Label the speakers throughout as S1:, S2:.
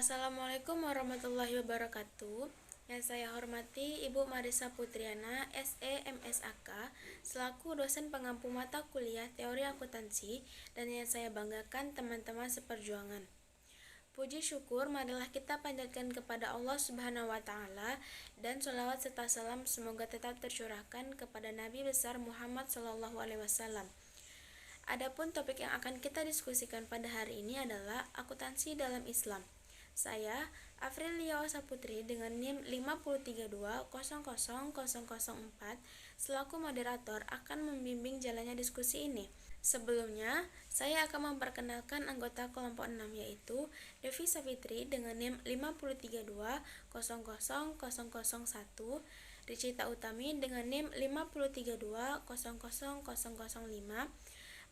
S1: Assalamualaikum warahmatullahi wabarakatuh. Yang saya hormati Ibu Marisa Putriana, SE MSAK, selaku dosen pengampu mata kuliah Teori Akuntansi, dan yang saya banggakan teman-teman seperjuangan. Puji syukur marilah kita panjatkan kepada Allah Subhanahu wa taala dan sholawat serta salam semoga tetap tercurahkan kepada Nabi besar Muhammad sallallahu alaihi wasallam. Adapun topik yang akan kita diskusikan pada hari ini adalah akuntansi dalam Islam. Saya, Afrilia Saputri dengan NIM 533200004 selaku moderator akan membimbing jalannya diskusi ini. Sebelumnya, saya akan memperkenalkan anggota kelompok 6 yaitu Devi Savitri dengan NIM 533200001, Ricita Utami dengan NIM 533200005,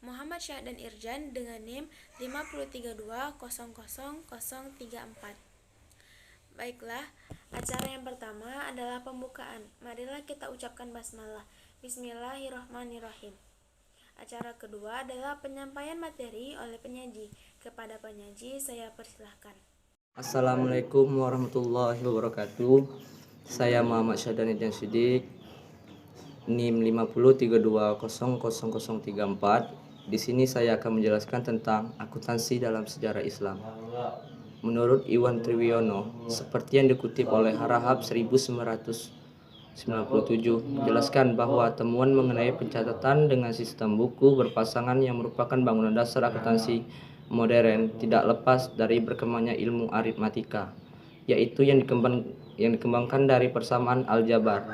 S1: Muhammad Syahdan Irjan dengan NIM 533200034. Baiklah, acara yang pertama adalah pembukaan. Marilah kita ucapkan basmalah. Bismillahirrahmanirrahim. Acara kedua adalah penyampaian materi oleh penyaji. Kepada penyaji saya persilahkan.
S2: Assalamualaikum warahmatullahi wabarakatuh. Saya Muhammad Syahdan Irjan Siddiq, NIM 533200034. Di sini saya akan menjelaskan tentang akuntansi dalam sejarah Islam. Menurut Iwan Triwiono, seperti yang dikutip oleh Harahap 1997, menjelaskan bahwa temuan mengenai pencatatan dengan sistem buku berpasangan yang merupakan bangunan dasar akuntansi modern tidak lepas dari berkembangnya ilmu aritmatika, yaitu yang dikembangkan dari persamaan aljabar,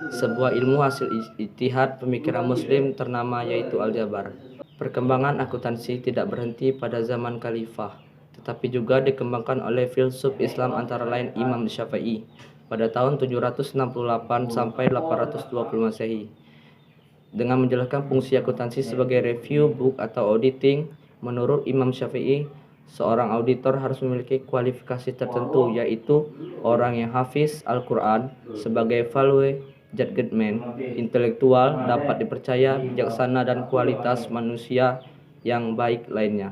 S2: sebuah ilmu hasil ijtihad pemikiran muslim ternama yaitu aljabar. Perkembangan akuntansi tidak berhenti pada zaman khalifah, tetapi juga dikembangkan oleh filsuf Islam antara lain Imam Syafi'i pada tahun 768 sampai 820 Masehi. Dengan menjelaskan fungsi akuntansi sebagai review book atau auditing, menurut Imam Syafi'i, seorang auditor harus memiliki kualifikasi tertentu, yaitu orang yang hafiz Al-Quran sebagai value judgment, intelektual, dapat dipercaya, bijaksana, dan kualitas manusia yang baik lainnya.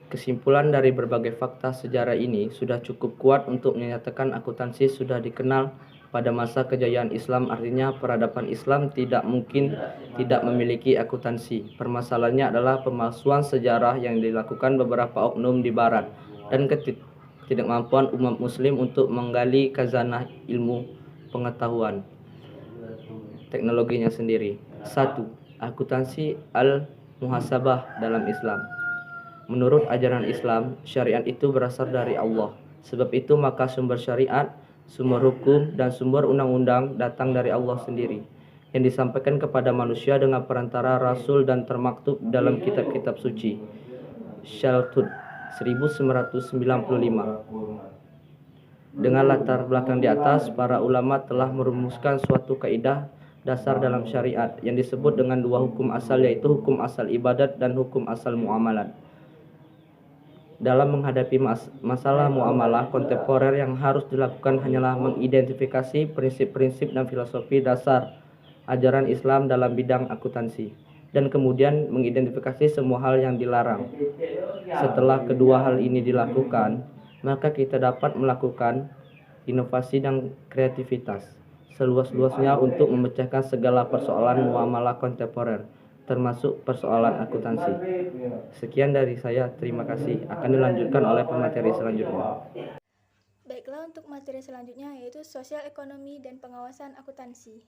S2: Kesimpulan dari berbagai fakta sejarah ini sudah cukup kuat untuk menyatakan akuntansi sudah dikenal pada masa kejayaan Islam. Artinya peradaban Islam tidak mungkin tidak memiliki akuntansi. Permasalahannya adalah pemalsuan sejarah yang dilakukan beberapa oknum di barat dan ketidakmampuan umat muslim untuk menggali khazanah ilmu pengetahuan teknologinya sendiri. 1. Akuntansi al-muhasabah dalam Islam. Menurut ajaran Islam, syariat itu berasal dari Allah. Sebab itu maka sumber syariat, sumber hukum, dan sumber undang-undang datang dari Allah sendiri, yang disampaikan kepada manusia dengan perantara Rasul dan termaktub dalam kitab-kitab suci. Shaltud 1995. Dengan latar belakang di atas, para ulama telah merumuskan suatu kaidah dasar dalam syariat yang disebut dengan dua hukum asal, yaitu hukum asal ibadat dan hukum asal muamalat. Dalam menghadapi masalah muamalah kontemporer, yang harus dilakukan hanyalah mengidentifikasi prinsip-prinsip dan filosofi dasar ajaran Islam dalam bidang akuntansi, dan kemudian mengidentifikasi semua hal yang dilarang. Setelah kedua hal ini dilakukan, maka kita dapat melakukan inovasi dan kreativitas seluas-luasnya untuk memecahkan segala persoalan muamalah kontemporer, termasuk persoalan akuntansi. Sekian dari saya, terima kasih. Akan dilanjutkan oleh pemateri selanjutnya.
S3: Baiklah, untuk materi selanjutnya yaitu sosial ekonomi dan pengawasan akuntansi.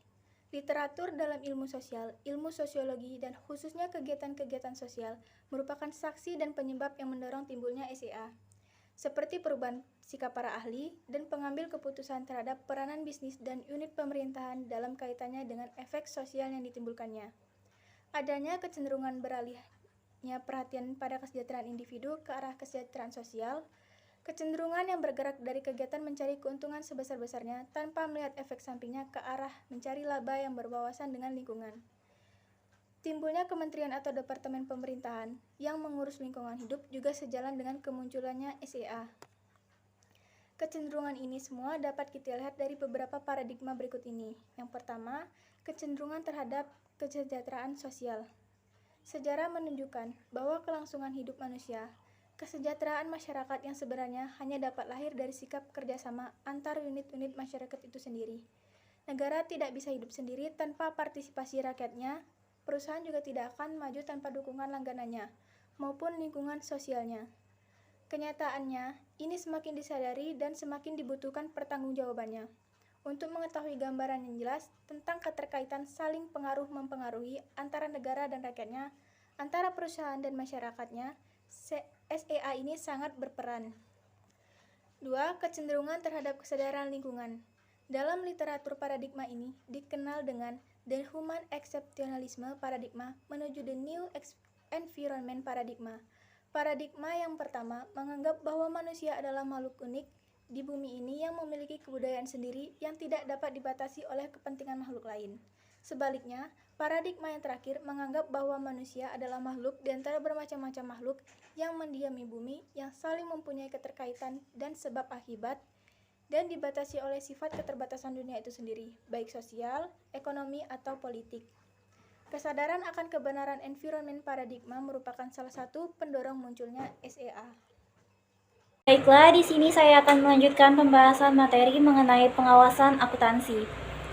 S3: Literatur dalam ilmu sosial, ilmu sosiologi, dan khususnya kegiatan-kegiatan sosial merupakan saksi dan penyebab yang mendorong timbulnya SEA, seperti perubahan sikap para ahli dan pengambil keputusan terhadap peranan bisnis dan unit pemerintahan dalam kaitannya dengan efek sosial yang ditimbulkannya. Adanya kecenderungan beralihnya perhatian pada kesejahteraan individu ke arah kesejahteraan sosial, kecenderungan yang bergerak dari kegiatan mencari keuntungan sebesar-besarnya tanpa melihat efek sampingnya ke arah mencari laba yang berwawasan dengan lingkungan. Timbulnya kementerian atau departemen pemerintahan yang mengurus lingkungan hidup juga sejalan dengan kemunculannya SEA. Kecenderungan ini semua dapat kita lihat dari beberapa paradigma berikut ini. Yang pertama, kecenderungan terhadap kesejahteraan sosial. Sejarah menunjukkan bahwa kelangsungan hidup manusia Kesejahteraan masyarakat yang sebenarnya hanya dapat lahir dari sikap kerjasama antar unit-unit masyarakat itu sendiri. Negara tidak bisa hidup sendiri tanpa partisipasi rakyatnya, perusahaan juga tidak akan maju tanpa dukungan langganannya, maupun lingkungan sosialnya. Kenyataannya, ini semakin disadari dan semakin dibutuhkan pertanggungjawabannya. Untuk mengetahui gambaran yang jelas tentang keterkaitan saling pengaruh-mempengaruhi antara negara dan rakyatnya, antara perusahaan dan masyarakatnya, SEA ini sangat berperan. 2. Kecenderungan terhadap kesadaran lingkungan. Dalam literatur paradigma ini dikenal dengan the human exceptionalism paradigma menuju the new environment paradigma. Paradigma yang pertama menganggap bahwa manusia adalah makhluk unik di bumi ini yang memiliki kebudayaan sendiri yang tidak dapat dibatasi oleh kepentingan makhluk lain. Sebaliknya, paradigma yang terakhir menganggap bahwa manusia adalah makhluk di antara bermacam-macam makhluk yang mendiami bumi yang saling mempunyai keterkaitan dan sebab akibat dan dibatasi oleh sifat keterbatasan dunia itu sendiri, baik sosial, ekonomi, atau politik. Kesadaran akan kebenaran environment paradigma merupakan salah satu pendorong munculnya SEA.
S4: Baiklah, di sini saya akan melanjutkan pembahasan materi mengenai pengawasan akuntansi.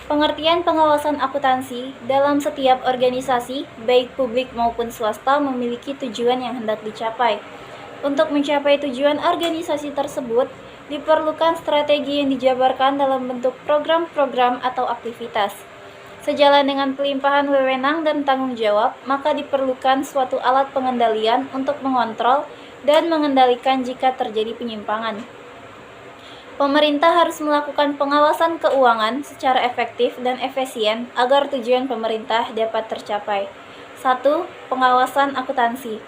S4: Pengertian pengawasan akuntansi dalam setiap organisasi, baik publik maupun swasta, memiliki tujuan yang hendak dicapai. Untuk mencapai tujuan organisasi tersebut, diperlukan strategi yang dijabarkan dalam bentuk program-program atau aktivitas. Sejalan dengan pelimpahan wewenang dan tanggung jawab, maka diperlukan suatu alat pengendalian untuk mengontrol dan mengendalikan jika terjadi penyimpangan. Pemerintah harus melakukan pengawasan keuangan secara efektif dan efisien agar tujuan pemerintah dapat tercapai. 1. Pengawasan akuntansi.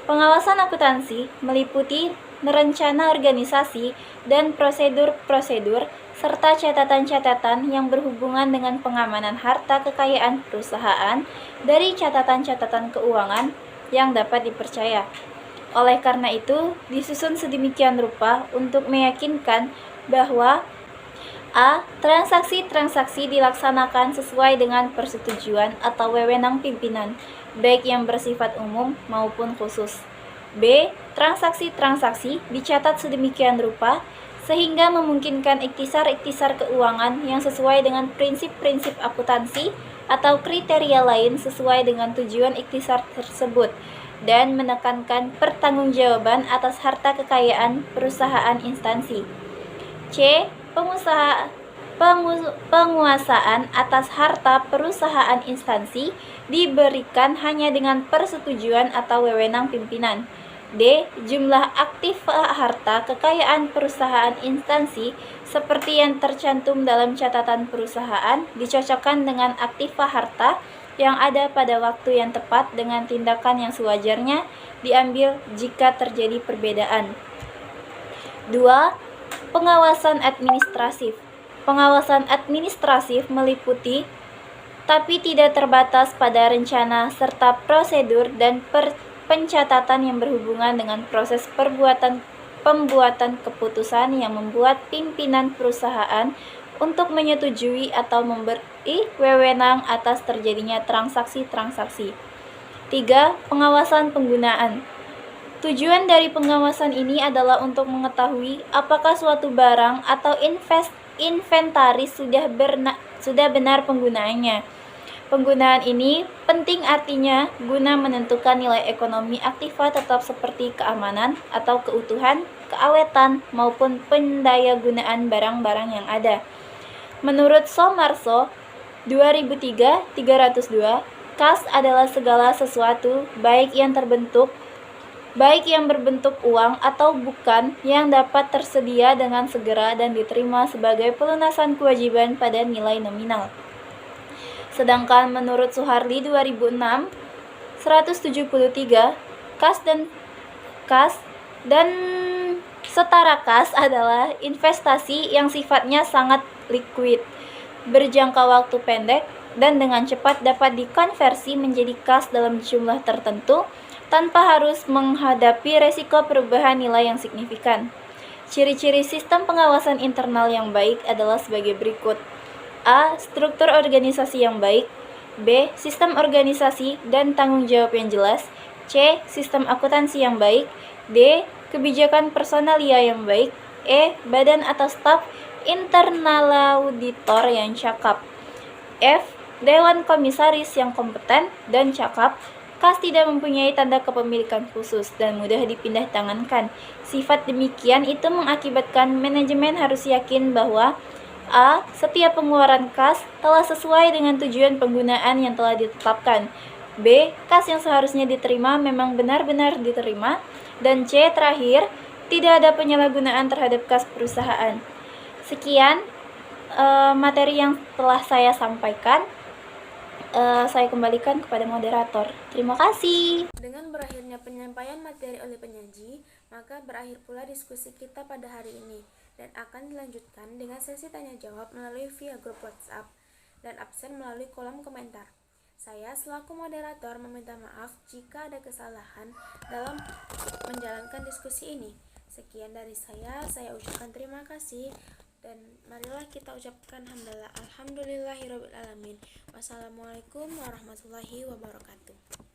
S4: Pengawasan akuntansi meliputi rencana organisasi dan prosedur-prosedur serta catatan-catatan yang berhubungan dengan pengamanan harta kekayaan perusahaan dari catatan-catatan keuangan yang dapat dipercaya. Oleh karena itu, disusun sedemikian rupa untuk meyakinkan bahwa a. Transaksi-transaksi dilaksanakan sesuai dengan persetujuan atau wewenang pimpinan, baik yang bersifat umum maupun khusus. B. Transaksi-transaksi dicatat sedemikian rupa sehingga memungkinkan ikhtisar-ikhtisar keuangan yang sesuai dengan prinsip-prinsip akuntansi atau kriteria lain sesuai dengan tujuan ikhtisar tersebut dan menekankan pertanggungjawaban atas harta kekayaan perusahaan instansi. C. Penguasaan atas harta perusahaan instansi diberikan hanya dengan persetujuan atau wewenang pimpinan. D. Jumlah aktif harta kekayaan perusahaan instansi seperti yang tercantum dalam catatan perusahaan dicocokkan dengan aktiva harta yang ada pada waktu yang tepat dengan tindakan yang sewajarnya diambil jika terjadi perbedaan. 2. Pengawasan administratif. Pengawasan administratif meliputi tapi tidak terbatas pada rencana serta prosedur dan pencatatan yang berhubungan dengan proses pembuatan keputusan yang membuat pimpinan perusahaan untuk menyetujui atau memberi wewenang atas terjadinya transaksi-transaksi. 3. Pengawasan penggunaan. Tujuan dari pengawasan ini adalah untuk mengetahui apakah suatu barang atau inventaris sudah benar penggunaannya. Penggunaan ini penting artinya guna menentukan nilai ekonomi aktiva tetap seperti keamanan atau keutuhan, keawetan, maupun pendayagunaan barang-barang yang ada. Menurut Somarso, 2003-302, kas adalah segala sesuatu baik yang berbentuk uang atau bukan yang dapat tersedia dengan segera dan diterima sebagai pelunasan kewajiban pada nilai nominal. Sedangkan menurut Suharli 2006, 173, kas dan setara kas adalah investasi yang sifatnya sangat liquid, berjangka waktu pendek, dan dengan cepat dapat dikonversi menjadi kas dalam jumlah tertentu tanpa harus menghadapi resiko perubahan nilai yang signifikan. Ciri-ciri sistem pengawasan internal yang baik adalah sebagai berikut. A. Struktur organisasi yang baik. B. Sistem organisasi dan tanggung jawab yang jelas. C. Sistem akuntansi yang baik. D. kebijakan personalia yang baik, E. Badan atau staf internal auditor yang cakap, F. Dewan komisaris yang kompeten dan cakap. Kas tidak mempunyai tanda kepemilikan khusus dan mudah dipindah tangankan. Sifat demikian itu mengakibatkan manajemen harus yakin bahwa A. Setiap pengeluaran kas telah sesuai dengan tujuan penggunaan yang telah ditetapkan. B. Kas yang seharusnya diterima memang benar-benar diterima. Dan C. Terakhir, tidak ada penyalahgunaan terhadap kas perusahaan. Sekian materi yang telah saya sampaikan. Saya kembalikan kepada moderator. Terima kasih.
S1: Dengan berakhirnya penyampaian materi oleh penyaji, maka berakhir pula diskusi kita pada hari ini dan akan dilanjutkan dengan sesi tanya jawab melalui via grup WhatsApp dan absen melalui kolom komentar. Saya selaku moderator meminta maaf jika ada kesalahan dalam menjalankan diskusi ini. Sekian dari saya ucapkan terima kasih. Dan marilah kita ucapkan hamdalah. Alhamdulillahirabbil alamin. Wassalamualaikum warahmatullahi wabarakatuh.